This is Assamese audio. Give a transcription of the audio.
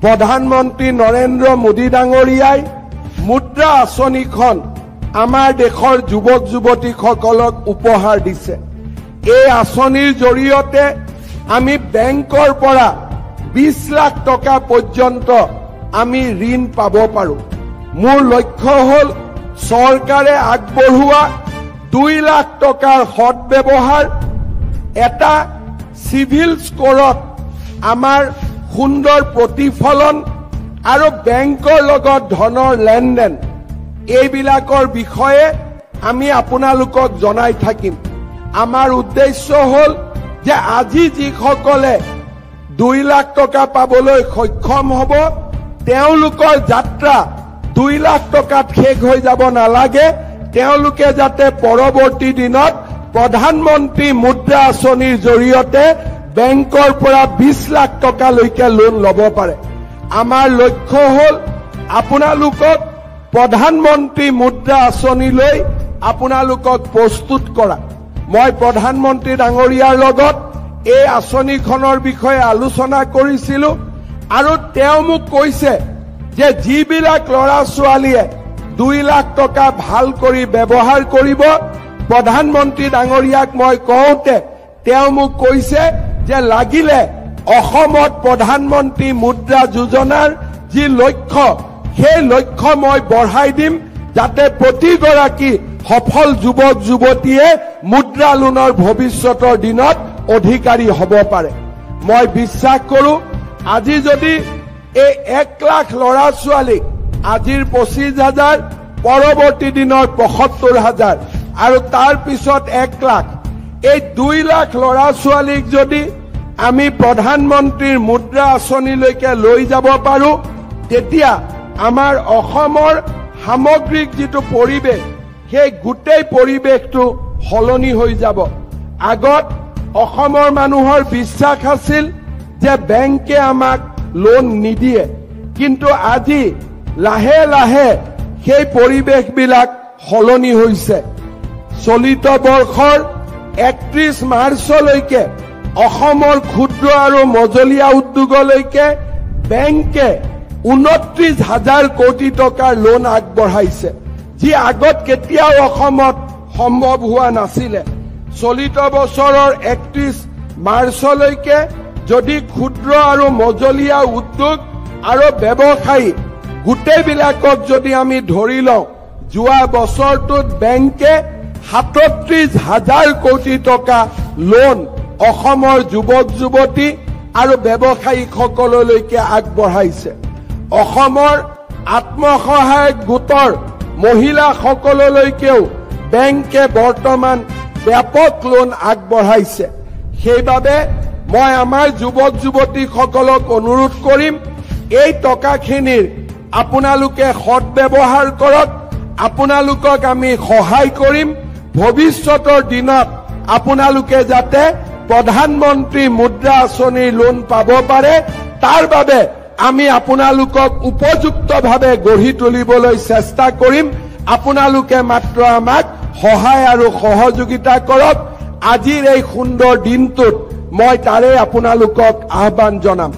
প্ৰধানমন্ত্ৰী নৰেন্দ্ৰ মোদী ডাঙৰীয়াই মুদ্ৰা আঁচনিখন আমাৰ দেশৰ যুৱক যুৱতীসকলক উপহাৰ দিছে। এই আঁচনিৰ জৰিয়তে আমি বেংকৰ পৰা 20 লাখ টকা পৰ্যন্ত আমি ঋণ পাব পাৰো। মোৰ লক্ষ্য হ'ল চৰকাৰে আগবঢ়োৱা 2 লাখ টকাৰ সৎব্যৱহাৰ, এটা সিভিল স্কোৰত আমাৰ সুন্দৰ প্ৰতিফলন আৰু বেংকৰ লগত ধনৰ লেনদেন, এইবিলাকৰ বিষয়ে আমি আপোনালোকক জনাই থাকিম। আমাৰ উদ্দেশ্য হ'ল যে আজি যিসকলে 2 লাখ টকা পাবলৈ সক্ষম হ'ব, তেওঁলোকৰ যাত্ৰা 2 লাখ টকাত শেষ হৈ যাব নালাগে। তেওঁলোকে যাতে পৰৱৰ্তী দিনত প্ৰধানমন্ত্ৰী মুদ্ৰা আঁচনিৰ জৰিয়তে বেংকৰ পৰা 20 লাখ টকালৈকে লোন ল'ব পাৰে। আমাৰ লক্ষ্য হ'ল আপোনালোকক প্ৰধানমন্ত্ৰী মুদ্ৰা আঁচনিলৈ আপোনালোকক প্ৰস্তুত কৰা। মই প্ৰধানমন্ত্ৰী ডাঙৰীয়াৰ লগত এই আঁচনিখনৰ বিষয়ে আলোচনা কৰিছিলো আৰু তেওঁ মোক কৈছে যে যিবিলাক ল'ৰা ছোৱালীয়ে 2 লাখ টকা ভাল কৰি ব্যৱহাৰ কৰিব, প্ৰধানমন্ত্ৰী ডাঙৰীয়াক মই কওঁতে তেওঁ মোক কৈছে যে লাগিলে অসমত প্ৰধানমন্ত্ৰী মুদ্ৰা যোজনাৰ যি লক্ষ্য, সেই লক্ষ্য মই বঢ়াই দিম যাতে প্ৰতিগৰাকী সফল যুৱক যুৱতীয়ে মুদ্ৰা লোনৰ ভৱিষ্যতৰ দিনত অধিকাৰী হ'ব পাৰে। মই বিশ্বাস কৰোঁ আজি যদি এই 1 লাখ ল'ৰা ছোৱালীক আজিৰ 25,000, পৰৱৰ্তী দিনৰ 75,000 আৰু তাৰ পিছত 1 লাখ, এই 2 লাখ ল'ৰা ছোৱালীক যদি আমি প্ৰধানমন্ত্ৰীৰ মুদ্ৰা আঁচনিলৈকে লৈ যাব পাৰো, তেতিয়া আমাৰ অসমৰ সামগ্ৰিক যিটো পৰিৱেশ, সেই গোটেই পৰিৱেশটো সলনি হৈ যাব। আগত অসমৰ মানুহৰ বিশ্বাস আছিল যে বেংকে আমাক লোন নিদিয়ে, কিন্তু আজি লাহে লাহে সেই পৰিৱেশবিলাক সলনি হৈছে। চলিত বৰ্ষৰ 31 মাৰ্চলৈকে অসমৰ ক্ষুদ্ৰ আৰু মজলীয়া উদ্যোগলৈকে বেংকে 29,000 কোটি টকাৰ লোন আগবঢ়াইছে, যি আগত কেতিয়াও অসমত সম্ভৱ হোৱা নাছিলে। চলিত বছৰৰ 31 মাৰ্চলৈকে যদি ক্ষুদ্ৰ আৰু মজলীয়া উদ্যোগ আৰু ব্যৱসায়ী গোটেইবিলাকক যদি আমি ধৰি লওঁ, যোৱা বছৰটোত বেংকে 37,000 কোটি টকা লোন অসমৰ যুৱক যুৱতী আৰু ব্যৱসায়ীসকললৈকে আগবঢ়াইছে। অসমৰ আত্মসহায়ক গোটৰ মহিলাসকললৈকেও বেংকে বৰ্তমান ব্যাপক লোন আগবঢ়াইছে। সেইবাবে মই আমাৰ যুৱক যুৱতীসকলক অনুৰোধ কৰিম, এই টকাখিনিৰ আপোনালোকে সৎব্যৱহাৰ কৰক। আপোনালোকক আমি সহায় কৰিম ভৱিষ্যতৰ দিনত আপোনালোকে যাতে প্ৰধানমন্ত্ৰী মুদ্ৰা আঁচনিৰ লোন পাব পাৰে, তাৰ বাবে আমি আপোনালোকক উপযুক্তভাৱে গঢ়ি তুলিবলৈ চেষ্টা কৰিম। আপোনালোকে মাত্ৰ আমাক সহায় আৰু সহযোগিতা কৰক। আজিৰ এই সুন্দৰ দিনটোত মই তাৰে আপোনালোকক আহ্বান জনাম।